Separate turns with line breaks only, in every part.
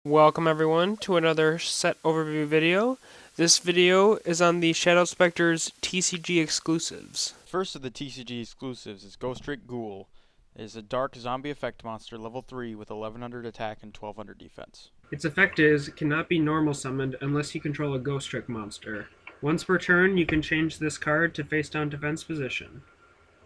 Welcome everyone to another set overview video. This video is on the Shadow Specters TCG Exclusives.
First of the TCG Exclusives is Ghost Trick Ghoul. It is a dark zombie effect monster level 3 with 1100 attack and 1200 defense.
Its effect is, cannot be normal summoned unless you control a Ghost Trick monster. Once per turn, you can change this card to face down defense position.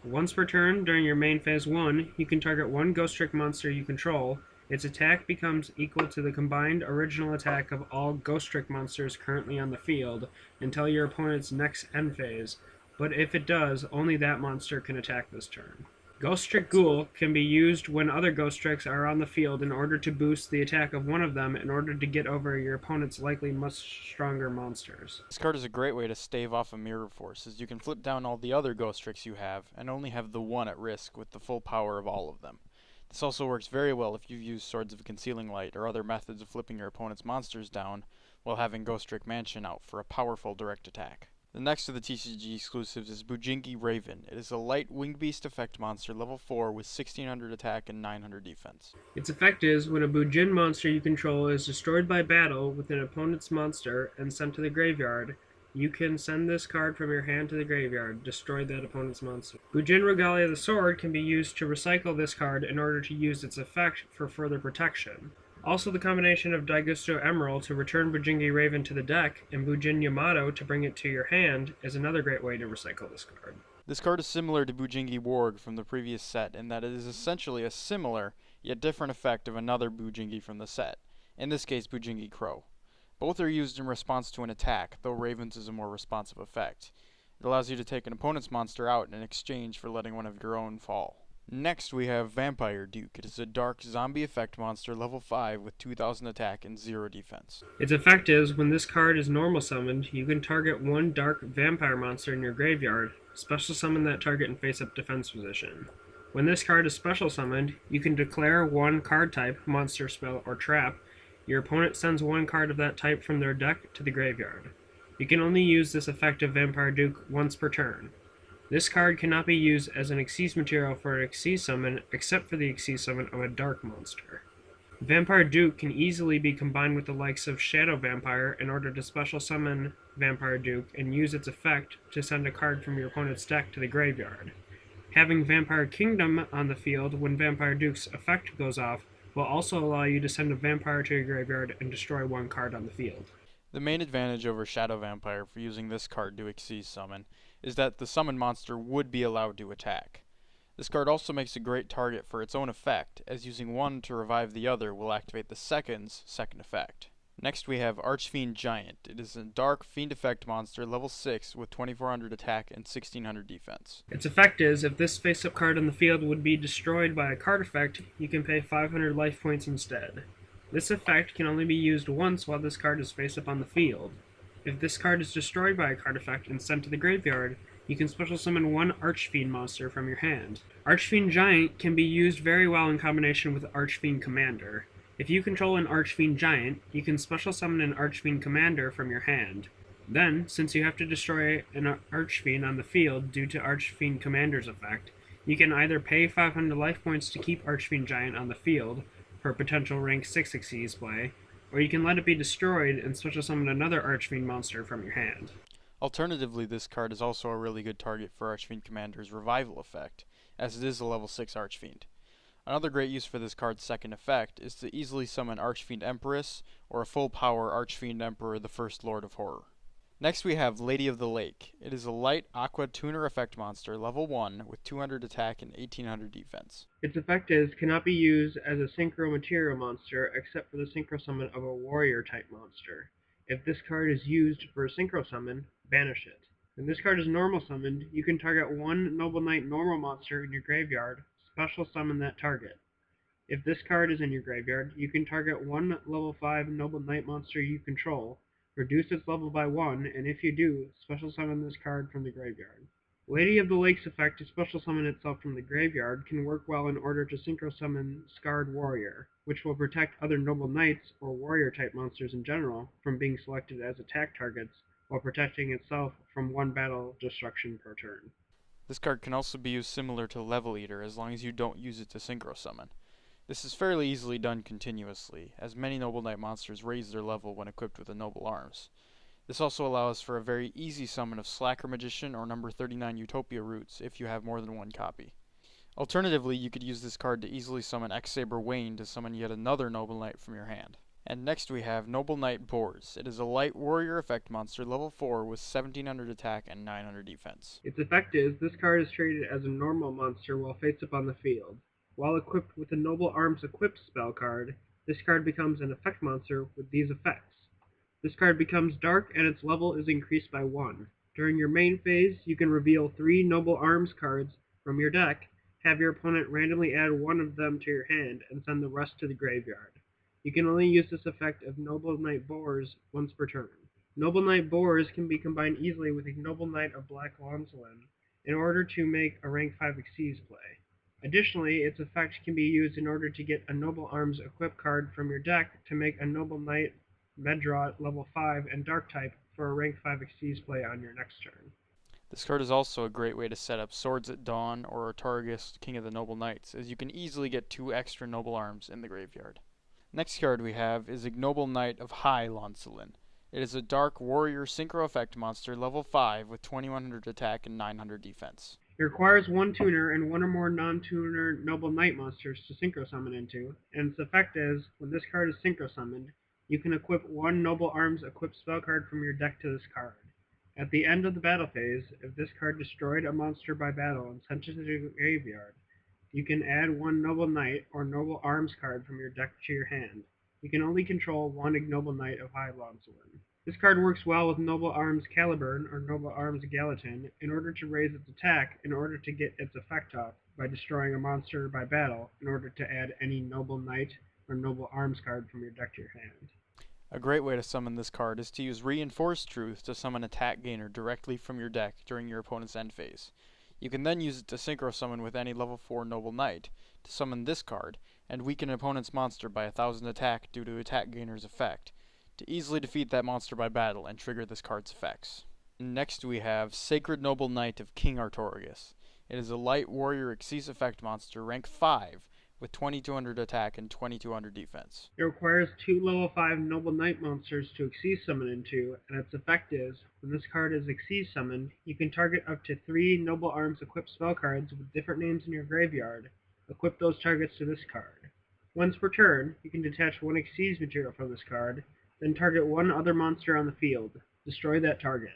Once per turn, during your main phase 1, you can target one Ghost Trick monster you control. Its attack becomes equal to the combined original attack of all Ghost Trick monsters currently on the field until your opponent's next end phase, but if it does, only that monster can attack this turn. Ghost Trick Ghoul can be used when other Ghost Tricks are on the field in order to boost the attack of one of them in order to get over your opponent's likely much stronger monsters.
This card is a great way to stave off a mirror force, as you can flip down all the other Ghost Tricks you have and only have the one at risk with the full power of all of them. This also works very well if you've used Swords of Concealing Light or other methods of flipping your opponent's monsters down while having Ghost Trick Mansion out for a powerful direct attack. The next of the TCG exclusives is Bujingi Raven. It is a light winged beast effect monster level 4 with 1600 attack and 900 defense.
Its effect is, when a Bujin monster you control is destroyed by battle with an opponent's monster and sent to the graveyard, you can send this card from your hand to the graveyard, destroy that opponent's monster. Bujin Regalia the Sword can be used to recycle this card in order to use its effect for further protection. Also, the combination of Daigusto Emerald to return Bujingi Raven to the deck and Bujin Yamato to bring it to your hand is another great way to recycle this card.
This card is similar to Bujingi Warg from the previous set in that it is essentially a similar, yet different effect of another Bujingi from the set, in this case Bujingi Crow. Both are used in response to an attack, though Raven's is a more responsive effect. It allows you to take an opponent's monster out in exchange for letting one of your own fall. Next we have Vampire Duke. It is a dark zombie effect monster level 5 with 2000 attack and 0 defense.
Its effect is, when this card is normal summoned, you can target one dark vampire monster in your graveyard, special summon that target in face-up defense position. When this card is special summoned, you can declare one card type, monster, spell, or trap. Your opponent sends one card of that type from their deck to the graveyard. You can only use this effect of Vampire Duke once per turn. This card cannot be used as an Xyz material for an Xyz summon except for the Xyz summon of a dark monster. Vampire Duke can easily be combined with the likes of Shadow Vampire in order to special summon Vampire Duke and use its effect to send a card from your opponent's deck to the graveyard. Having Vampire Kingdom on the field when Vampire Duke's effect goes off will also allow you to send a vampire to your graveyard and destroy one card on the field.
The main advantage over Shadow Vampire for using this card to Xyz summon is that the summoned monster would be allowed to attack. This card also makes a great target for its own effect, as using one to revive the other will activate the second's second effect. Next we have Archfiend Giant. It is a dark fiend effect monster level 6 with 2400 attack and 1600 defense.
Its effect is, if this face-up card on the field would be destroyed by a card effect, you can pay 500 life points instead. This effect can only be used once while this card is face-up on the field. If this card is destroyed by a card effect and sent to the graveyard, you can special summon one Archfiend monster from your hand. Archfiend Giant can be used very well in combination with Archfiend Commander. If you control an Archfiend Giant, you can special summon an Archfiend Commander from your hand. Then, since you have to destroy an Archfiend on the field due to Archfiend Commander's effect, you can either pay 500 life points to keep Archfiend Giant on the field for potential rank 6 Xyz play, or you can let it be destroyed and special summon another Archfiend monster from your hand.
Alternatively, this card is also a really good target for Archfiend Commander's revival effect, as it is a level 6 Archfiend. Another great use for this card's second effect is to easily summon Archfiend Empress or a full power Archfiend Emperor, the First Lord of Horror. Next we have Lady of the Lake. It is a light aqua tuner effect monster level 1 with 200 attack and 1800 defense.
Its effect is, cannot be used as a synchro material monster except for the synchro summon of a warrior type monster. If this card is used for a synchro summon, banish it. When this card is normal summoned, you can target one Noble Knight normal monster in your graveyard, special summon that target. If this card is in your graveyard, you can target one level 5 Noble Knight monster you control, reduce its level by 1, and if you do, special summon this card from the graveyard. Lady of the Lake's effect to special summon itself from the graveyard can work well in order to synchro summon Scarred Warrior, which will protect other Noble Knights or warrior type monsters in general from being selected as attack targets, while protecting itself from one battle destruction per turn.
This card can also be used similar to Level Eater as long as you don't use it to synchro summon. This is fairly easily done continuously, as many Noble Knight monsters raise their level when equipped with the Noble Arms. This also allows for a very easy summon of Slacker Magician or number 39 Utopia Roots if you have more than one copy. Alternatively, you could use this card to easily summon X-Saber Wayne to summon yet another Noble Knight from your hand. And next we have Noble Knight Boars. It is a light warrior effect monster, level 4 with 1700 attack and 900 defense.
Its effect is, this card is treated as a normal monster while face up on the field. While equipped with the Noble Arms Equipped spell card, this card becomes an effect monster with these effects. This card becomes dark and its level is increased by 1. During your main phase, you can reveal 3 Noble Arms cards from your deck, have your opponent randomly add one of them to your hand, and send the rest to the graveyard. You can only use this effect of Noble Knight Boars once per turn. Noble Knight Boars can be combined easily with a Noble Knight of Black Lonsolin in order to make a rank 5 Xyz play. Additionally, its effect can be used in order to get a Noble Arms Equip card from your deck to make a Noble Knight Medraw at level 5 and Dark type for a rank 5 Xyz play on your next turn.
This card is also a great way to set up Swords at Dawn or Artargus, King of the Noble Knights, as you can easily get 2 extra Noble Arms in the graveyard. Next card we have is Ignoble Knight of High Lonsolin. It is a Dark Warrior Synchro Effect monster, level 5 with 2100 attack and 900 defense.
It requires one tuner and one or more non-tuner Noble Knight monsters to synchro summon into, and its effect is, when this card is synchro summoned, you can equip one Noble Arms Equipped spell card from your deck to this card. At the end of the battle phase, if this card destroyed a monster by battle and sent it to the graveyard, you can add one Noble Knight or Noble Arms card from your deck to your hand. You can only control one Ignoble Knight of High Lonsolin. This card works well with Noble Arms Caliburn or Noble Arms Gallatin in order to raise its attack in order to get its effect off by destroying a monster by battle in order to add any Noble Knight or Noble Arms card from your deck to your hand.
A great way to summon this card is to use Reinforced Truth to summon Attack Gainer directly from your deck during your opponent's end phase. You can then use it to synchro summon with any level 4 Noble Knight to summon this card and weaken an opponent's monster by 1000 attack due to Attack Gainer's effect, to easily defeat that monster by battle and trigger this card's effects. Next we have Sacred Noble Knight of King Artorigus. It is a light warrior Xyz effect monster, rank 5, with 2200 attack and 2200 defense.
It requires 2 level 5 Noble Knight monsters to Xyz summon into, and its effect is, when this card is Xyz summoned, you can target up to 3 Noble Arms equipped spell cards with different names in your graveyard. Equip those targets to this card. Once per turn, you can detach one Xyz material from this card, then target one other monster on the field. Destroy that target.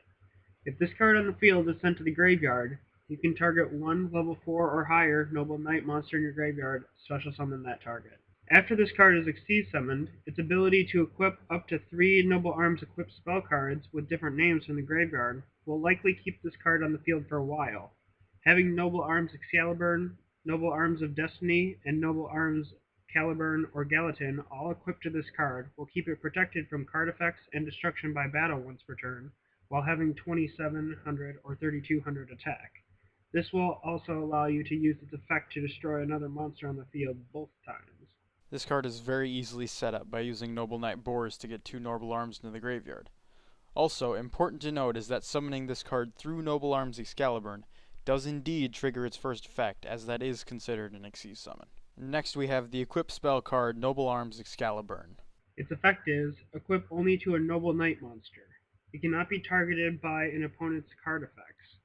If this card on the field is sent to the graveyard, you can target one level 4 or higher Noble Knight monster in your graveyard, special summon that target. After this card is Xyz summoned, its ability to equip up to 3 Noble Arms equipped spell cards with different names from the graveyard will likely keep this card on the field for a while. Having Noble Arms Excalibur, Noble Arms of Destiny, and Noble Arms Caliburn or Gallatin all equipped to this card will keep it protected from card effects and destruction by battle once per turn, while having 2700 or 3200 attack. This will also allow you to use its effect to destroy another monster on the field both times.
This card is very easily set up by using Noble Knight Boars to get 2 Noble Arms into the graveyard. Also, important to note is that summoning this card through Noble Arms Excalibur does indeed trigger its first effect, as that is considered an Xyz summon. Next we have the Equip spell card Noble Arms Excalibur.
Its effect is, equip only to a Noble Knight monster. It cannot be targeted by an opponent's card effects.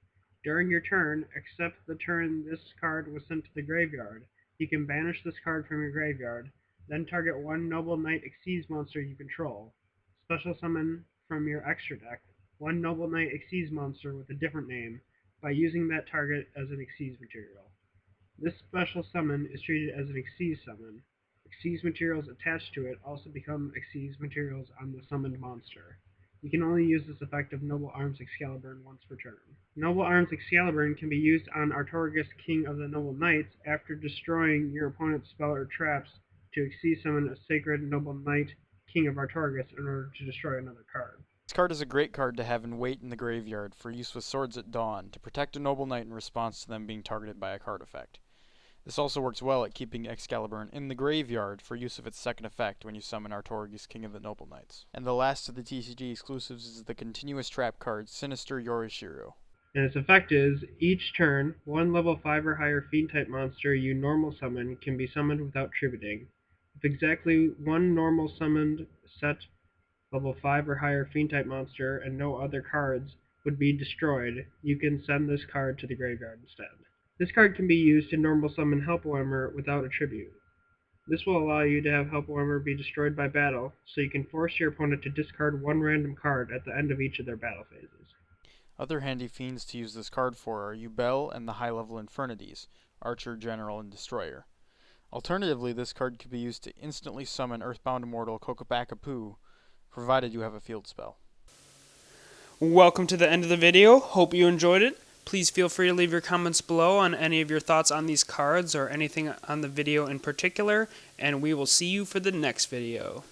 During your turn, except the turn this card was sent to the graveyard, you can banish this card from your graveyard, then target one Noble Knight Xyz monster you control. Special summon from your extra deck one Noble Knight Xyz monster with a different name by using that target as an Xyz material. This special summon is treated as an Xyz summon. Xyz materials attached to it also become Xyz materials on the summoned monster. You can only use this effect of Noble Arms Excalibur once per turn. Noble Arms Excalibur can be used on Artorigus, King of the Noble Knights, after destroying your opponent's spell or traps to Xyz summon a Sacred Noble Knight, King of Artorigus, in order to destroy another card.
This card is a great card to have in wait in the graveyard for use with Swords at Dawn to protect a Noble Knight in response to them being targeted by a card effect. This also works well at keeping Excalibur in the graveyard for use of its second effect when you summon Artorigus, King of the Noble Knights. And the last of the TCG exclusives is the continuous trap card, Sinister Yorishiro.
And its effect is, each turn, one level 5 or higher fiend-type monster you normal summon can be summoned without tributing. If exactly one normal summoned set level 5 or higher fiend-type monster and no other cards would be destroyed, you can send this card to the graveyard instead. This card can be used to normal summon Helpwarmer without a tribute. This will allow you to have Helpwarmer be destroyed by battle, so you can force your opponent to discard one random card at the end of each of their battle phases.
Other handy fiends to use this card for are Yubel and the high-level Infernities, Archer, General, and Destroyer. Alternatively, this card could be used to instantly summon Earthbound Immortal Kokopakapu, provided you have a field spell.
Welcome to the end of the video. Hope you enjoyed it. Please feel free to leave your comments below on any of your thoughts on these cards or anything on the video in particular, and we will see you for the next video.